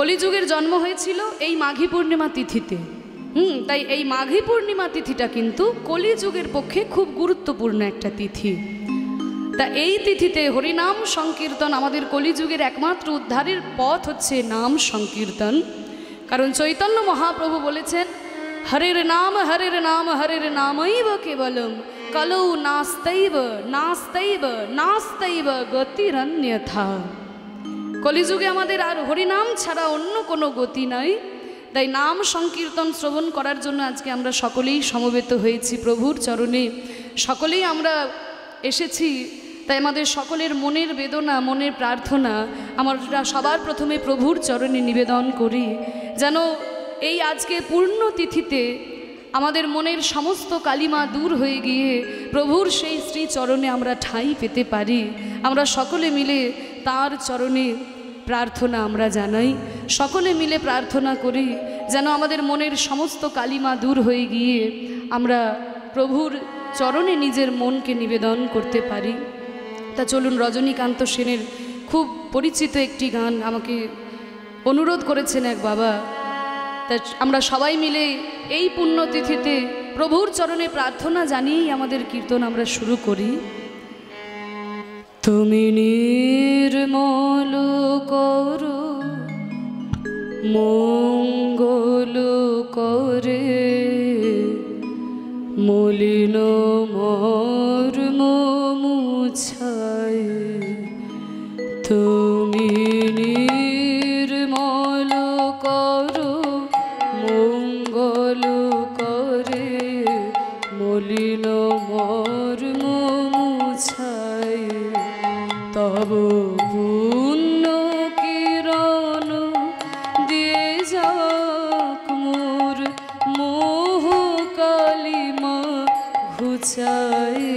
কলিযুগের জন্ম হয়েছিল এই মাঘী পূর্ণিমা তিথিতে। তাই এই মাঘী পূর্ণিমা তিথিটা কিন্তু কলিযুগের পক্ষে খুব গুরুত্বপূর্ণ একটা তিথি। তা এই তিথিতে হরিনাম সংকীর্তন, আমাদের কলিযুগের একমাত্র উদ্ধারের পথ হচ্ছে নাম সংকীর্তন। কারণ চৈতন্য মহাপ্রভু বলেছেন, হরের নাম হরের নাম হরের নামৈব কেবলম কলৌ নাস্তৈব নাস্তৈব নাস্তৈব গতিরন্যথা। কলিযুগে আমাদের আর হরিনাম ছাড়া অন্য কোনো গতি নাই। তাই নাম সংকীর্তন শ্রবণ করার জন্য আজকে আমরা সকলেই সমবেত হয়েছি প্রভুর চরণে, সকলেই আমরা এসেছি। তাই আমাদের সকলের মনের বেদনা, মনের প্রার্থনা আমরা সবার প্রথমে প্রভুর চরণে নিবেদন করি, যেন এই আজকে পূর্ণ তিথিতে আমাদের মনের সমস্ত কালিমা দূর হয়ে গিয়ে প্রভুর সেই শ্রী চরণে আমরা ঠাঁই পেতে পারি। আমরা সকলে মিলে তার চরণে প্রার্থনা আমরা জানাই, সকলে মিলে প্রার্থনা করি যেন আমাদের মনের সমস্ত কালিমা দূর হয়ে গিয়ে আমরা প্রভুর চরণে নিজের মনকে নিবেদন করতে পারি। তা চলুন, রজনীকান্ত সেনের খুব পরিচিত একটি গান আমাকে অনুরোধ করেছেন এক বাবা। তা আমরা সবাই মিলে এই পুণ্যতিথিতে প্রভুর চরণে প্রার্থনা জানিয়েই আমাদের কীর্তন আমরা শুরু করি। তুমি নির্মল করো মঙ্গল করে মলিন মর্ম মুছায়। তুমি নির্মল করো মঙ্গল করে মলিন মর্ম মুছায়। তব পুণ্য কিরণ দিয়ে যাক মোর মোহ কালিমা ঘুচায়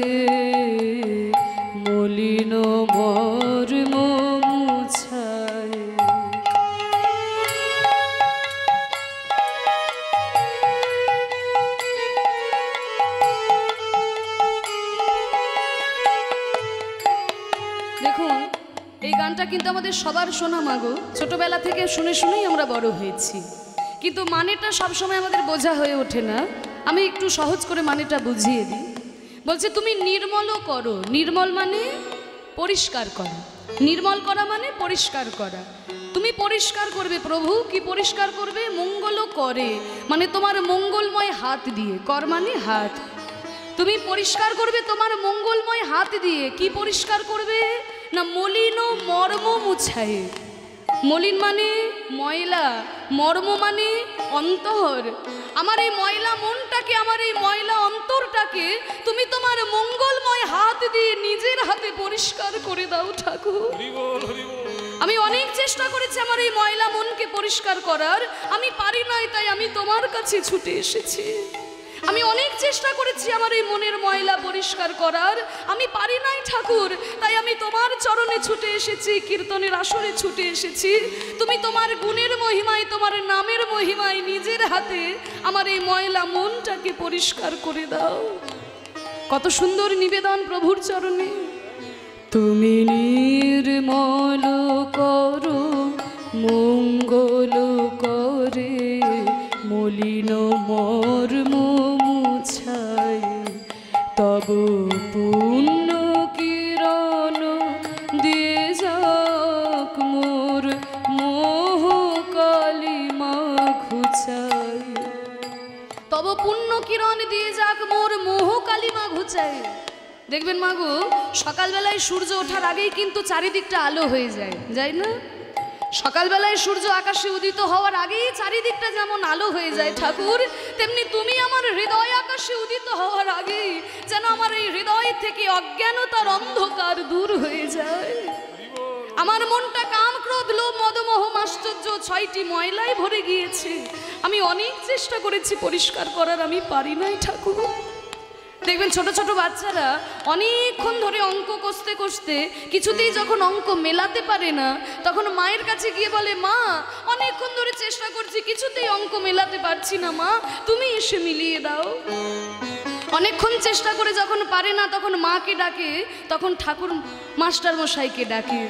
মলিন মর্ম মুছায়। দেখুন, এই গানটা কিন্তু আমাদের সবার শোনা মাগো, ছোটবেলা থেকে শুনে শুনেই আমরা বড় হয়েছি, কিন্তু মানেটা সবসময় আমাদের বোঝা হয়ে ওঠে না। আমি একটু সহজ করে মানেটা বুঝিয়ে দিই। বলছে তুমি নির্মল করো, নির্মল মানে পরিষ্কার করা, নির্মল করা মানে পরিষ্কার করা। তুমি পরিষ্কার করবে প্রভু, কি পরিষ্কার করবে? মঙ্গল করে মানে তোমার মঙ্গলময় হাত দিয়ে, কর মানে হাত। তুমি পরিষ্কার করবে তোমার মঙ্গলময় হাত দিয়ে। কি পরিষ্কার করবে না? মলিন মর্ম মুছায়। মলিন মানে ময়লা, মর্ম মানে অন্তর। আমার এই ময়লা মনটাকে, আমার এই ময়লা অন্তরটাকে তুমি তোমার মঙ্গলময় হাত দিয়ে নিজের হাতে পরিষ্কার করে দাও ঠাকুর। আমি অনেক চেষ্টা করেছি আমার এই ময়লা মনকে পরিষ্কার করার, আমি পারি নাই, তাই আমি তোমার কাছে ছুটে এসেছি। আমি অনেক চেষ্টা করেছি আমার এই মনের ময়লা পরিষ্কার করার, আমি পারি নাই ঠাকুর, তাই আমি তোমার চরণে ছুটে এসেছি, কীর্তনের আসরে ছুটে এসেছি। তুমি তোমার গুণের মহিমায়, তোমার নামের মহিমায় নিজের হাতে আমার এই ময়লা মনটাকে পরিষ্কার করে দাও। কত সুন্দর নিবেদন প্রভুর চরণে। তুমি নির্মল করো মঙ্গল করে মলিন মর্ম মুছায়। তব পুণ্য কিরণ দিয়ে যাক মোর মোহ কালিমা ঘুচায়। তব পুণ্য কিরণ দিয়ে যাক মোর মোহ কালিমা ঘুচায়। দেখবেন মাগো, সকালবেলায় সূর্য ওঠার আগেই কিন্তু চারিদিকটা আলো হয়ে যায়, যায় না? সকালবেলায় সূর্য আকাশে উদিত হওয়ার আগেই চারিদিকটা যেমন আলো হয়ে যায় ঠাকুর, তেমনি তুমি আমার হৃদয় আকাশে উদিত হওয়ার আগেই যেন আমার এই হৃদয় থেকে অজ্ঞানতার অন্ধকার দূর হয়ে যায়। আমার মনটা কাম ক্রোধ লোভ মদ মোহ আশ্চর্য 6টি ময়লায় ভরে গিয়েছে। আমি অনেক চেষ্টা করেছি পরিষ্কার করার, আমি পারি নাই ঠাকুর। দেখবেন ছোট ছোট বাচ্চারা অনেকক্ষণ ধরে অঙ্ক কষতে কষতে কিছুতেই যখন অঙ্ক মেলাতে পারে না, তখন মায়ের কাছে গিয়ে বলে, মা অনেকক্ষণ ধরে চেষ্টা করছি, কিছুতেই অঙ্ক মেলাতে পারছি না, মা তুমি এসে মিলিয়ে দাও। অনেকক্ষণ চেষ্টা করে যখন পারে না, তখন মাকে ডাকে, তখন ঠাকুর মাস্টার মশাইকে ডাকে।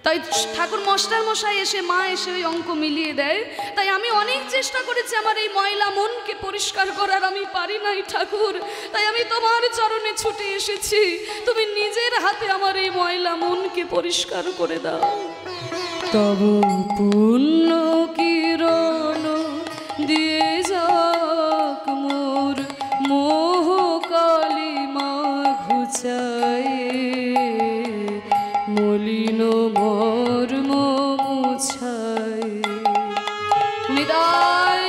তাই ঠাকুর মাস্টার মশাই এসে মা এসে ওই অঙ্ক মিলিয়ে দেয়। তাই আমি অনেক চেষ্টা করেছি আমার এই ময়লা মনকে পরিষ্কার করার, আমি পারি নাই ঠাকুর। তাই আমি তোমার চরণে ছুটে এসেছি, তুমি নিজের হাতে আমার এই ময়লা মনকে পরিষ্কার করে দাও। তব পুণ্য কিরণ দিয়ে যাক মোর মোহ কালিমা ঘুচায়, মলিন মর্ম মুছায়। নিতাই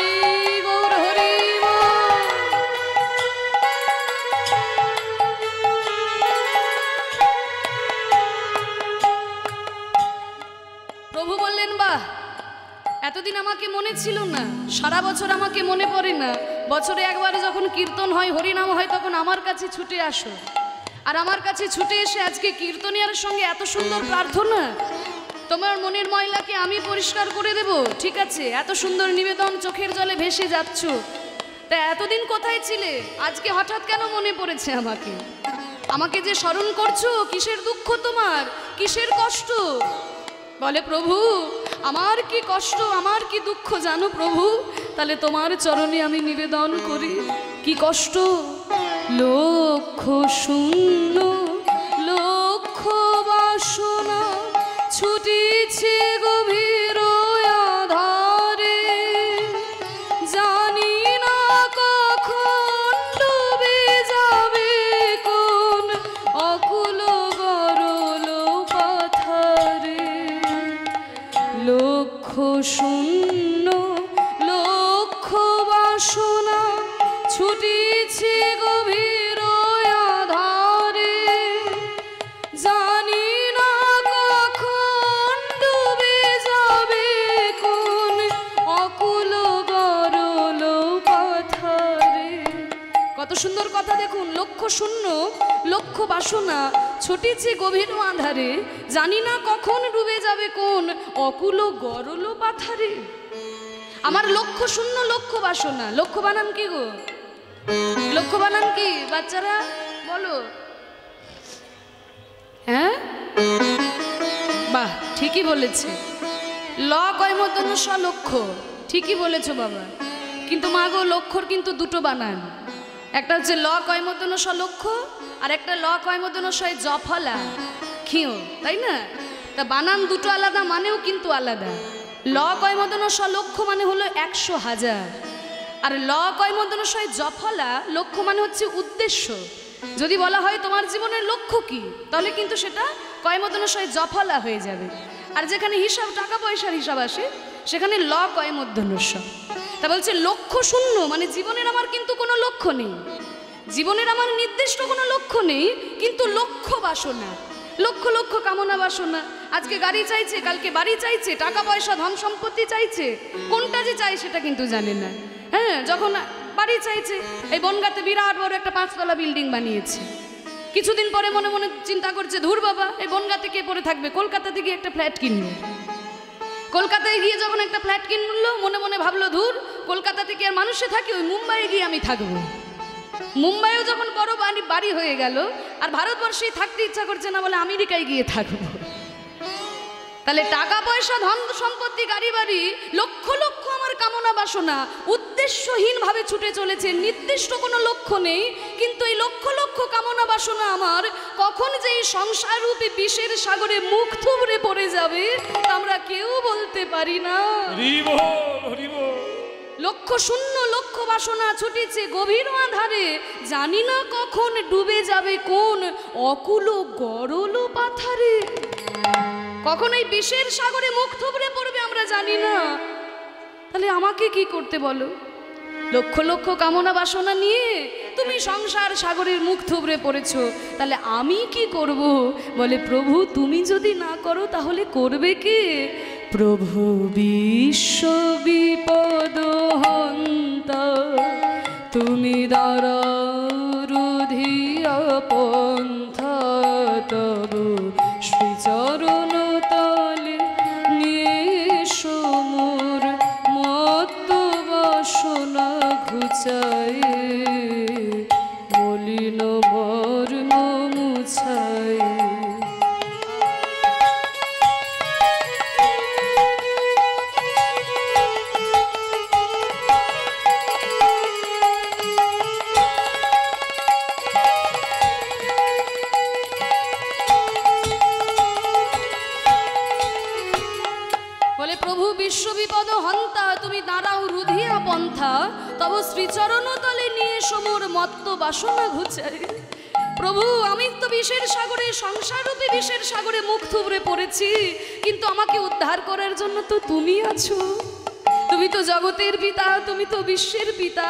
গৌর হরি বল। প্রভু বললেন, বাহ, এতদিন আমাকে মনে ছিল না, সারা বছর আমাকে মনে পড়ে না, বছরে একবার যখন কীর্তন হয়, হরিনাম হয়, তখন আমার কাছে ছুটে আসো। আর আমার কাছে ছুটে এসে আজকে কীর্তনিয়ার সঙ্গে এত সুন্দর প্রার্থনা, তোমার মনের ময়লাকে আমি পরিষ্কার করে দেব, ঠিক আছে? এত সুন্দর নিবেদন, চোখের জলে ভেসে যাচ্ছ, তা এতদিন কোথায় ছিলে? আজকে হঠাৎ কেন মনে পড়েছে আমাকে? আমাকে যে স্মরণ করছো, কিসের দুঃখ তোমার, কিসের কষ্ট? বলে, প্রভু আমার কি কষ্ট, আমার কি দুঃখ জানো প্রভু? তাহলে তোমার চরণে আমি নিবেদন করি। কি কষ্ট? লক্ষ শূন্য লক্ষ বাসনা ছুটিছে গভীর আধারে, জানি না কখন ডুবে যাবে কোন অকুল গরল পাথারে। লক্ষ শূন্য লক্ষ বাসনা ছুটিছে গভীর আধারে, জানি না কখন ডুবে যাবে কোন অকুল গরল পাথারে। কত সুন্দর কথা দেখুন, লক্ষ শূন্য লক্ষ বাসনা ছুটিছে গভীর আধারে, জানি না কখন ডুবে যাবে কোন অকুল গরল পাথারে। আমার লক্ষ শূন্য লক্ষ বাসনা। লক্ষ বানান কি গো? লক্ষ্য বানান কি বাচ্চারা বলো? হ্যাঁ, বাহ, ঠিকই বলেছে। ল কয় মতন স লক্ষ, ঠিকই বলেছো বাবা। কিন্তু মা গো, লক্ষর কিন্তু দুটো বানান। একটা হচ্ছে ল কয় মতন স লক্ষ, আর একটা ল কয় মতন সয় জফলা খিও, তাই না? তা বানান দুটো আলাদা, মানেও কিন্তু আলাদা। ল কয় মতন স লক্ষ মানে হলো 100,000, আর ল কয় মদনশয় জফলা লক্ষ্য মানে হচ্ছে উদ্দেশ্য। যদি বলা হয় তোমার জীবনের লক্ষ্য কি, তাহলে কিন্তু সেটা কয় মদনশয় জফলা হয়ে যাবে। আর যেখানে হিসাব, টাকা পয়সার হিসাব আসে, সেখানে ল কয় মধ্যনস্য। তা বলছে লক্ষ্য শূন্য মানে জীবনের আমার কিন্তু কোনো লক্ষ্য নেই, জীবনের আমার নির্দিষ্ট কোনো লক্ষ্য নেই, কিন্তু লক্ষ্য বাসনা, লক্ষ লক্ষ কামনা বাসনা। আজকে গাড়ি চাইছে, কালকে বাড়ি চাইছে, টাকা পয়সা ধন সম্পত্তি চাইছে, কোনটা যে চাই সেটা কিন্তু জানে না। হ্যাঁ, যখন বাড়ি চাইছে, এই বনগাঁতে বিরাট বড় একটা 5তলা বিল্ডিং বানিয়েছে, কিছুদিন পরে মনে মনে চিন্তা করছে, ধুর বাবা, এই বনগাঁতে কে পড়ে থাকবে, কলকাতাতে গিয়ে একটা ফ্ল্যাট কিনবে। কলকাতায় গিয়ে যখন একটা ফ্ল্যাট কিনলো, মনে মনে ভাবলো, ধুর, কলকাতা থেকে আর মানুষে থাকি, ওই মুম্বাইয়ে গিয়ে আমি থাকবো। মুম্বাইও যখন বড় বাড়ি হয়ে গেল, আর ভারতবর্ষেই থাকতে ইচ্ছা করছে না, বলে আমেরিকায় গিয়ে থাকবো। তাহলে টাকা পয়সা ধন সম্পত্তি গাড়ি বাড়ি লক্ষ লক্ষ আমার কামনা বাসনা উদ্দেশ্যহীন ভাবে ছুটে চলেছে, নির্দিষ্ট কোনো লক্ষ্য নেই। কিন্তু এই লক্ষ লক্ষ কামনা বাসনা আমার কখন যে এই সংসার রূপী বিষের সাগরে মুখ থুবড়ে পড়ে যাবে আমরা কেউ বলতে পারি না। লক্ষ শূন্য লক্ষ বাসনা ছুটিছে গভীর আধারে, জানি না কখন ডুবে যাবে কোন অকুল গরল পাথারে। কখন এই বিষের সাগরে মুখ থুবড়ে পড়বে আমরা জানি না। তাহলে আমাকে কি করতে বলো? লক্ষ লক্ষ কামনা বাসনা নিয়ে তুমি সংসার সাগরের মুখ থুবড়ে পড়েছ, তাহলে আমি কি করব? বলে, প্রভু তুমি যদি না করো তাহলে করবে কে? প্রভু বিশ্ব বিপদ হন্তা, তুমি দারারুধিয়া পন্থা, তবু শ্রীচরণ তলে নিয়ে সমুর মত বাসনা ঘুচায়, মলিন মর্ম মুছায়। প্রভু বিশ্ববিপদ হন্তা, তুমি দাঁড়াও রুধিয়া পন্থা, তব শ্রীচরণ তলে নিয়ে সমর মত্ত বাসনা ঘুচাই। প্রভু আমি তো বিষের সাগরে, সংসার রূপী বিষের সাগরে মুখ থুবড়ে পড়েছি, কিন্তু আমাকে উদ্ধার করার জন্য তো তুমি আছো। তুমি তো জগতের পিতা, তুমি তো বিশ্বের পিতা।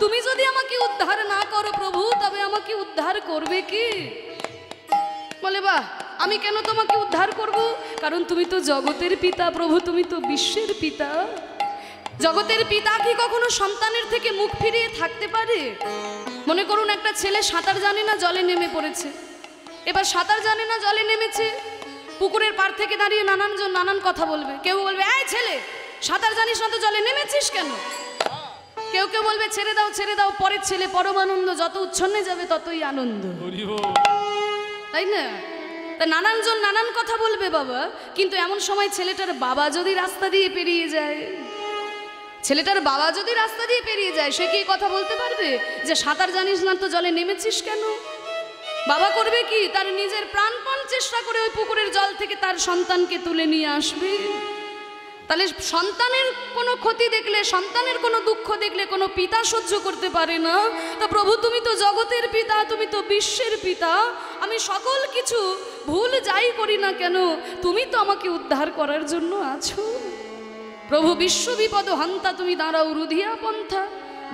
তুমি যদি আমাকে উদ্ধার না করো প্রভু, তবে আমাকে উদ্ধার করবে কি? বলে বাহ, আমি কেন তোমাকে উদ্ধার করব? কারণ তুমি তো জগতের পিতা প্রভু, তুমি তো বিশ্বের পিতা। জগতের পিতা কি কখনো সন্তানের থেকে মুখ ফিরিয়ে থাকতে পারে? মনে করুন একটা ছেলে সাঁতার জানে না, জলে নেমে পড়েছে। এবার সাঁতার জানে না, জলে নেমেছে, পুকুরের পাড় থেকে দাঁড়িয়ে নানানজন নানান কথা বলবে। কেউ বলবে এই ছেলে সাঁতার জানিস না তো জলে নেমেছিস কেন? কেউ কেউ বলবে ছেড়ে দাও ছেড়ে দাও, পরের ছেলে পরমানন্দ, যত উচ্ছন্নে যাবে ততই আনন্দ, তাই না? তা নানানজন নানান কথা বলবে বাবা, কিন্তু এমন সময় ছেলেটার বাবা যদি রাস্তা দিয়ে পেরিয়ে যায়, ছেলেটার বাবা যদি রাস্তা দিয়ে পেরিয়ে যায়, সে কি কথা বলতে পারবে যে সাঁতার জানিস না তো জলে নেমেছিস কেন? বাবা করবে কি? তার নিজের প্রাণপণ চেষ্টা করে ওই পুকুরের জল থেকে তার সন্তানকে তুলে নিয়ে আসবে। তাহলে সন্তানের কোনো ক্ষতি দেখলে, সন্তানের কোনো দুঃখ দেখলে কোনো পিতা সহ্য করতে পারে না। তা প্রভু তুমি তো জগতের পিতা, তুমি তো বিশ্বের পিতা। আমি সকল কিছু ভুল যাই করি না কেন, তুমি তো আমাকে উদ্ধার করার জন্য আছো। প্রভু বিশ্ববিপদ হন্তা, তুমি দাঁড়াও রুধিয়া পন্থা।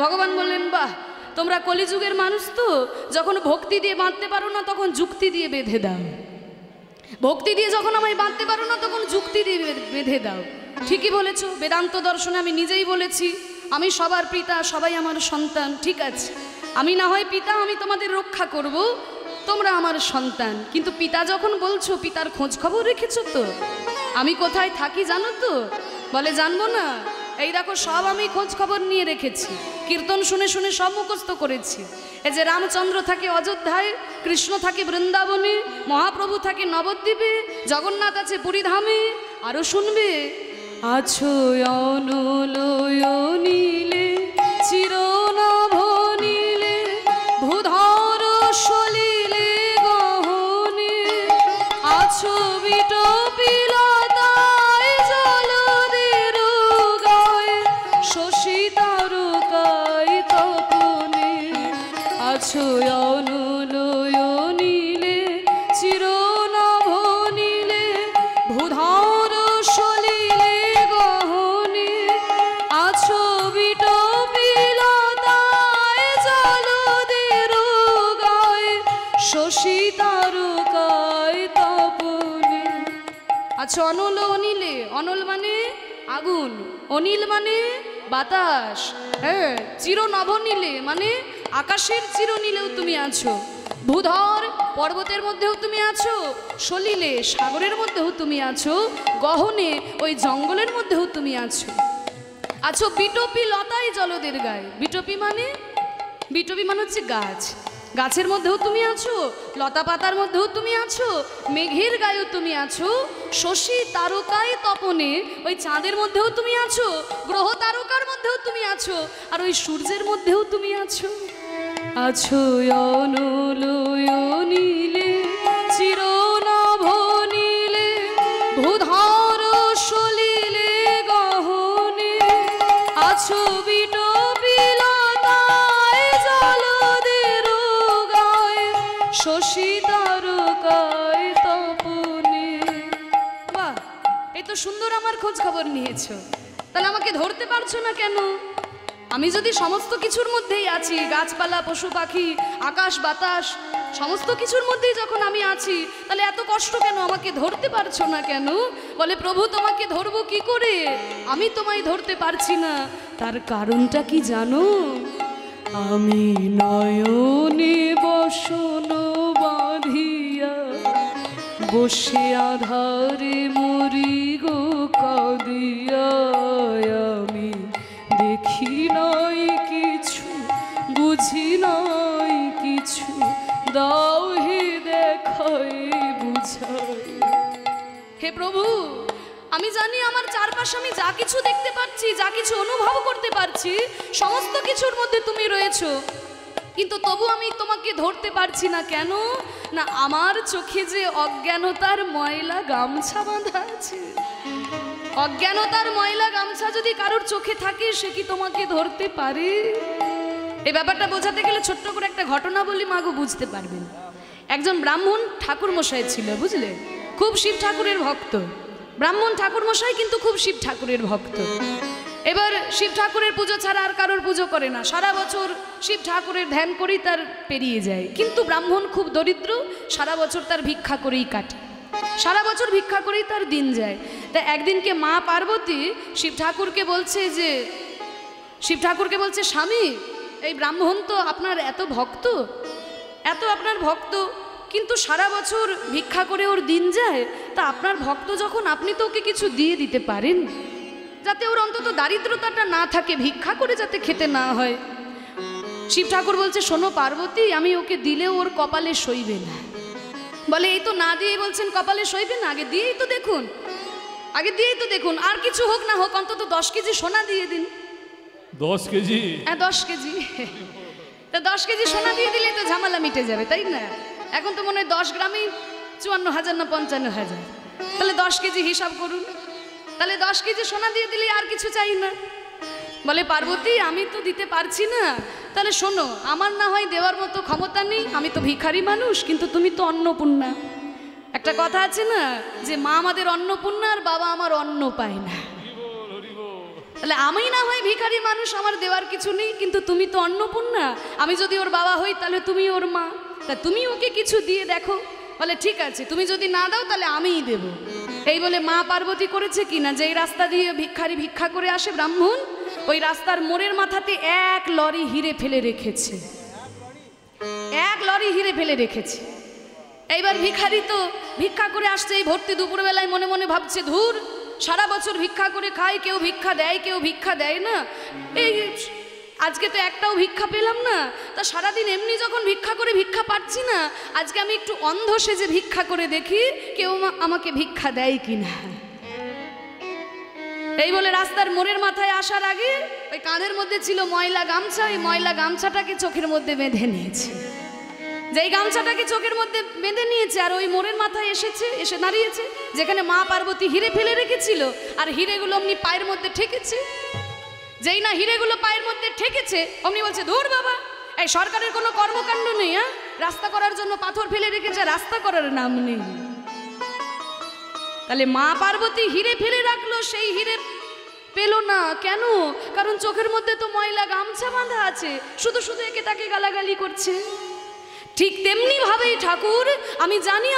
ভগবান বললেন বাহ, তোমরা কলিযুগের মানুষ তো, যখন ভক্তি দিয়ে বাঁধতে পারো না তখন যুক্তি দিয়ে বেঁধে দাও। ভক্তি দিয়ে যখন আমায় বাঁধতে পারো না তখন যুক্তি দিয়ে বেঁধে দাও। ঠিকই বলেছ, বেদান্ত দর্শনে আমি নিজেই বলেছি আমি সবার পিতা, সবাই আমার সন্তান। ঠিক আছে, আমি না হয় পিতা, আমি তোমাদের রক্ষা করব, তোমরা আমার সন্তান। কিন্তু পিতা যখন বলছো, পিতার খোঁজ খবর রেখেছো তো? আমি কোথায় থাকি জানো তো? বলে জানবো না। এই দেখো সব আমি খোঁজ খবর নিয়ে রেখেছি, কীর্তন শুনে শুনে সব মুখস্থ করেছি। এই যে রামচন্দ্র থাকে অযোধ্যায়, কৃষ্ণ থাকে বৃন্দাবনে, মহাপ্রভু থাকে নবদ্বীপে, জগন্নাথ আছে পুরীধামে। আরো শুনবে, আছো অনলয়নীলে চিরনভনীলে ভূধর সলিলে গহনে, আছো বিটপিলতায় জলদের গায়ে শশী তারকায় তপনে, আছো অনলয়নীলে চিরনভনীলে ভূধর সলিলে গহনে, আছো বিটপিলতায় জলদের গায়ে শশী তারকায় তপনে। আচ্ছা, অনল অনিলে, অনল মানে আগুন, অনিল মানে বাতাস, হ্যাঁ, চির নভনীলে মানে আকাশের চির নীলেও তুমি আছো, ভূধর পর্বতের মধ্যেও তুমি আছো, সলিলে সাগরের মধ্যেও তুমি আছো, গহনে ওই জঙ্গলের মধ্যেও তুমি আছো, আছো বিটপি লতায় জলদের গায়ে। বিটপি মানে হচ্ছে গাছ, গাছের মধ্যেও তুমি আছো, লতা পাতার মধ্যেও তুমি আছো, মেঘের গায়েও তুমি আছো, শশী তারকায় তপনে ওই চাঁদের মধ্যেও তুমি আছো, গ্রহ তারকার মধ্যেও তুমি আছো, আর ওই সূর্যের মধ্যেও তুমি আছো। আছো অনলয়নীলে চিরনভনীলে ভূধর সলিলে গহনে, আছো বিটপিলতায় জলদের গায়ে শশী তারকায় তপনে। বাহ, এই তো সুন্দর আমার খোঁজ খবর নিয়েছো, তাহলে আমাকে ধরতে পারছো না কেন? আমি যদি সমস্ত কিছুর মধ্যেই আছি, গাছপালা পশু পাখি আকাশ বাতাস সমস্ত কিছুর মধ্যেই যখন আমি আছি, তাহলে এত কষ্ট কেন? আমাকে ধরতে পারছো না কেন? বলে প্রভু তোমাকে ধরবো কি করে, আমি তোমায় ধরতে পারছি না। তার কারণটা কি জানো? আমি নয়নে বসন বাঁধিয়া বসে আধারে মরি গো কাঁদিয়া, আমি দেখি নাই কিছু, বুঝি নাই কিছু, দাও হে দেখাই বুঝাই। হে প্রভু, আমি জানি আমার চারপাশে আমি যা কিছু দেখতে পাচ্ছি, যা কিছু অনুভব করতে পারছি, সমস্ত কিছুর মধ্যে তুমি রয়েছো, কিন্তু তবু আমি তোমাকে ধরতে পারছি না। কেন না, আমার চোখে যে অজ্ঞানতার ময়লা গামছা বাঁধা আছে। অজ্ঞানতার ময়লা গামছা যদি কারোর চোখে থাকে সে কি তোমাকে ধরতে পারে? এই ব্যাপারটা বোঝাতে গেলে ছোট্ট করে একটা ঘটনা বলি, মাগো বুঝতে পারবেন। একজন ব্রাহ্মণ ঠাকুর মশাই ছিল, বুঝলে, খুব শিব ঠাকুরের ভক্ত। ব্রাহ্মণ ঠাকুর মশাই কিন্তু খুব শিব ঠাকুরের ভক্ত। এবার শিব ঠাকুরের পুজো ছাড়া আর কারোর পুজো করে না, সারা বছর শিব ঠাকুরের ধ্যান করেই তার পেরিয়ে যায়। কিন্তু ব্রাহ্মণ খুব দরিদ্র, সারা বছর তার ভিক্ষা করেই কাটে, সারা বছর ভিক্ষা করেই তার দিন যায়। তা একদিনকে মা পার্বতী শিব ঠাকুরকে বলছে, স্বামী, এই ব্রাহ্মণ তো আপনার এত ভক্ত, এত আপনার ভক্ত, কিন্তু সারা বছর ভিক্ষা করে ওর দিন যায়, তা আপনার ভক্ত যখন, আপনি তো ওকে কিছু দিয়ে দিতে পারেন, যাতে ওর অন্তত দারিদ্রতাটা না থাকে, ভিক্ষা করে যাতে খেতে না হয়। শিব ঠাকুর বলছে, শোনো পার্বতী, আমি ওকে দিলেও ওর কপালে সইবে না। বলে, এই তো না দিয়ে বলছেন কপালে সইবে না, আগে দিয়েই তো দেখুন, আর কিছু হোক না হোক অন্তত 10 কেজি সোনা দিয়ে দিন। 10 কেজি? হ্যাঁ 10 কেজি। তা 10 কেজি সোনা দিয়ে দিলেই তো ঝামেলা মিটে যাবে, তাই না? এখন তো মনে হয় 10 গ্রামই 54,000 না 55,000, তাহলে 10 কেজি হিসাব করুন, তাহলে 10 কেজি সোনা দিয়ে দিলে আর কিছু চাই না। বলে, পার্বতী, আমি তো দিতে পারছি না, তাহলে শোনো, আমার না হয় দেওয়ার মতো ক্ষমতা নেই, আমি তো ভিখারি মানুষ, কিন্তু তুমি তো অন্নপূর্ণা। একটা কথা আছে না, যে মা আমাদের অন্নপূর্ণা আর বাবা আমার অন্ন পায় না। তাহলে আমি না হয় ভিখারি মানুষ, আমার দেওয়ার কিছু নেই, কিন্তু তুমি তো অন্নপূর্ণা, আমি যদি ওর বাবা হই তাহলে তুমি ওর মা, তা তুমি ওকে কিছু দিয়ে দেখো। বলে, ঠিক আছে, তুমি যদি না দাও তাহলে আমিই দেব। এই বলে মা পার্বতী করেছে কিনা, যেই রাস্তা দিয়ে ভিক্ষারি ভিক্ষা করে আসে ব্রাহ্মণ, ওই রাস্তার মোড়ের মাথাতে 1 লরি হিরে ফেলে রেখেছে, 1 লরি হিরে ফেলে রেখেছে। এইবার ভিখারি তো ভিক্ষা করে আসছে, এই ভর্তি দুপুরবেলায় মনে মনে ভাবছে, ধুর, সারা বছর ভিক্ষা করে খাই, কেউ ভিক্ষা দেয়, কেউ ভিক্ষা দেয় না, এই আজকে তো একটাও ভিক্ষা পেলাম না, তা সারাদিন এমনি যখন ভিক্ষা করে ভিক্ষা পাচ্ছি না, আজকে আমি একটু অন্ধ সেজে ভিক্ষা করে দেখি কেউ আমাকে ভিক্ষা দেয় কিনা। এই বলে রাস্তার মোড়ের মাথায় আসার আগে ওই কাঁধের মধ্যে ছিল ময়লা গামছা, এই ময়লা গামছাটাকে চোখের মধ্যে বেঁধে নিয়েছে। যেই গামছাটাকে চোখের মধ্যে বেঁধে নিয়েছে আর ওই মোড়ের মাথায় এসে দাঁড়িয়েছে, যেখানে মা পার্বতী হিরে ফেলে রেখেছিল, আর হিরেগুলো অমনি পায়ের মধ্যে ঠেকেছে। যেই না হিরেগুলো পায়ের মধ্যে ঠেকেছে, অমনি বলছে, ধুর বাবা, এই সরকারের কোনো কর্মকাণ্ড নেই, হ্যাঁ, রাস্তা করার জন্য পাথর ফেলে রেখেছে, রাস্তা করার নাম নেই। তাহলে মা পার্বতী হিরে ফেলে রাখলো, সেই হিরে পেল না কেন? কারণ চোখের মধ্যে তো ময়লা গামছা বাঁধা আছে, শুধু শুধু একে তাকে গালাগালি করছে। ঠিক তেমনি ভাবেই ঠাকুর, আমি জানি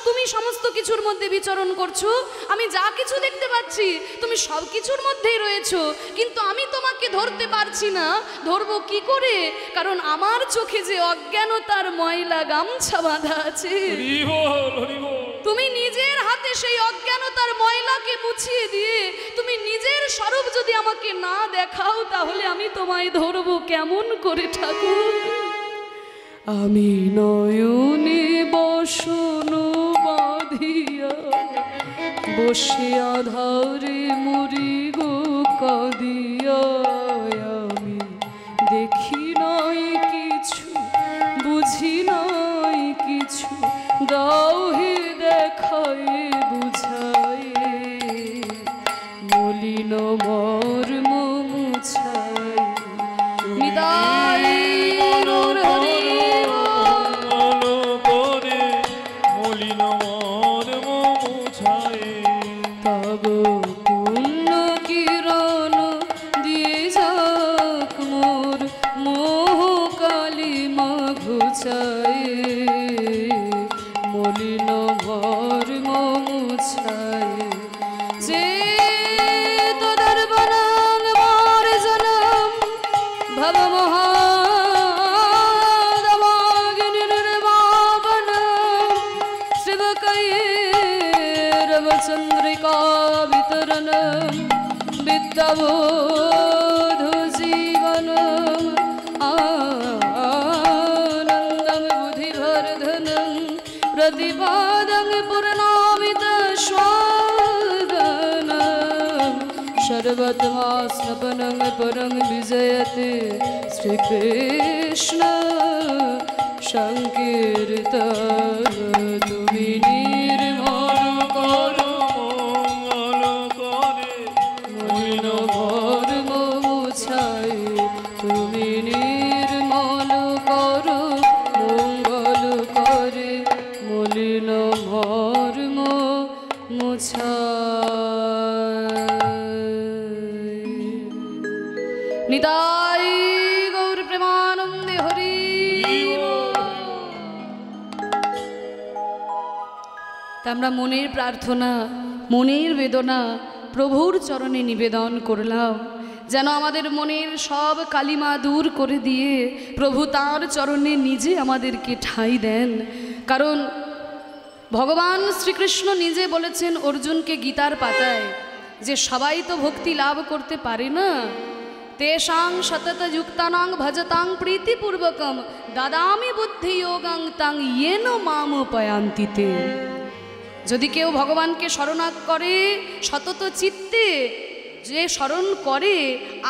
তুমি সমস্ত কিছুর মধ্যে বিচরণ করছো, আমি যা কিছু দেখতে পাচ্ছি তুমি সব কিছুর মধ্যেই রয়েছো, কিন্তু আমি তোমাকে ধরতে পারছি না। ধরবো কি করে? কারণ আমার চোখে যে অজ্ঞানতার ময়লা গামছা বাঁধা আছে। তুমি নিজের হাতে সেই অজ্ঞানতার ময়লাকে মুছিয়ে দিয়ে তুমি নিজের স্বরূপ যদি আমাকে না দেখাও, তাহলে আমি তোমায় ধরবো কেমন করে ঠাকুর? আমি নয়নে বসন বাঁধিয়া বসে আধারে মরি গো কাঁদিয়া, আমি দেখি নাই কিছু, বুঝি নাই কিছু, দাও হে দেখায় বুঝায়, মলিন মর্ম মুছায়। নিতাই গৌর হরি তব পূর্ণ কিরণ দিয়ে যাক মোর মোহ কালিমা ঘুচায়, মলিন ভর্ম মুছায়। যে তোদের বনাং মোর জনম ভব চন্দ্রিকা বিতরণ বিদ্যাবোধ জীবন আনন্দম বুদ্ধিবর্ধনং প্রতিপাদং পূর্ণামিত স্বাদনং সর্বত্মা স্নপনং পরং বিজয়তে শ্রীকৃষ্ণ সংকীর্তন। তুমি নির্মল করো মঙ্গল করে নিতাই গৌর প্রেমানন্দে হরি। তা আমরা মনের প্রার্থনা, মনের বেদনা প্রভুর চরণে নিবেদন করলাম, যেন আমাদের মনের সব কালিমা দূর করে দিয়ে প্রভু তাঁর চরণে নিজে আমাদেরকে ঠাঁই দেন। কারণ ভগবান শ্রীকৃষ্ণ নিজে বলেছেন অর্জুনকে গীতার পাতায় যে সবাই তো ভক্তি লাভ করতে পারে না। তেষাং সতত যুক্তানাং ভজতাং প্রীতিপূর্বকম দাদামি বুদ্ধি যোগাং তাং ইয়েন মাম পয়ান্তিতে। যদি কেউ ভগবানকে শরণাগত করে সতত চিত্তে, যে স্মরণ করে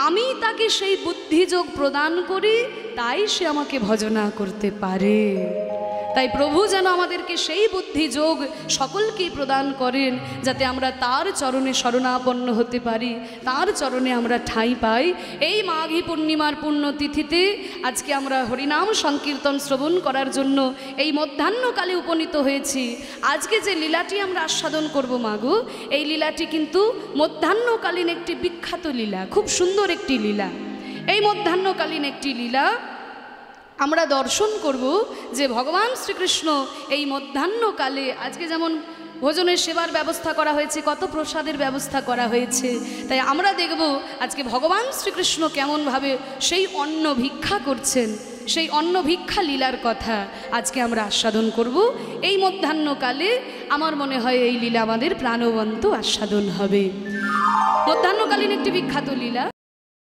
আমি তাকে সেই বুদ্ধিযোগ প্রদান করি, তাই সে আমাকে ভজনা করতে পারে। তাই প্রভু যেন আমাদেরকে সেই বুদ্ধিযোগ সকলকেই প্রদান করেন, যাতে আমরা তার চরণে শরণাপন্ন হতে পারি, তার চরণে আমরা ঠাঁই পাই। এই মাঘী পূর্ণিমার পুণ্যতিথিতে আজকে আমরা হরিনাম সংকীর্তন শ্রবণ করার জন্য এই মধ্যাহ্নকালে উপনীত হয়েছি। আজকে যে লীলাটি আমরা আস্বাদন করব মাগো, এই লীলাটি কিন্তু মধ্যাহ্নকালীন একটি বিখ্যাত লীলা, খুব সুন্দর একটি লীলা। এই মধ্যাহ্নকালীন একটি লীলা আমরা দর্শন করব যে ভগবান শ্রীকৃষ্ণ এই মধ্যাহ্নকালে আজকে যেমন ভোজনের সেবার ব্যবস্থা করা হয়েছে, কত প্রসাদের ব্যবস্থা করা হয়েছে, তাই আমরা দেখব আজকে ভগবান শ্রীকৃষ্ণ কেমনভাবে সেই অন্ন ভিক্ষা করছেন, সেই অন্ন ভিক্ষা লীলার কথা আজকে আমরা আস্বাদন করব এই মধ্যাহ্নকালে। আমার মনে হয় এই লীলা আমাদের প্রাণবন্ত আস্বাদন হবে। মধ্যাহ্নকালীন একটি বিখ্যাত লীলা।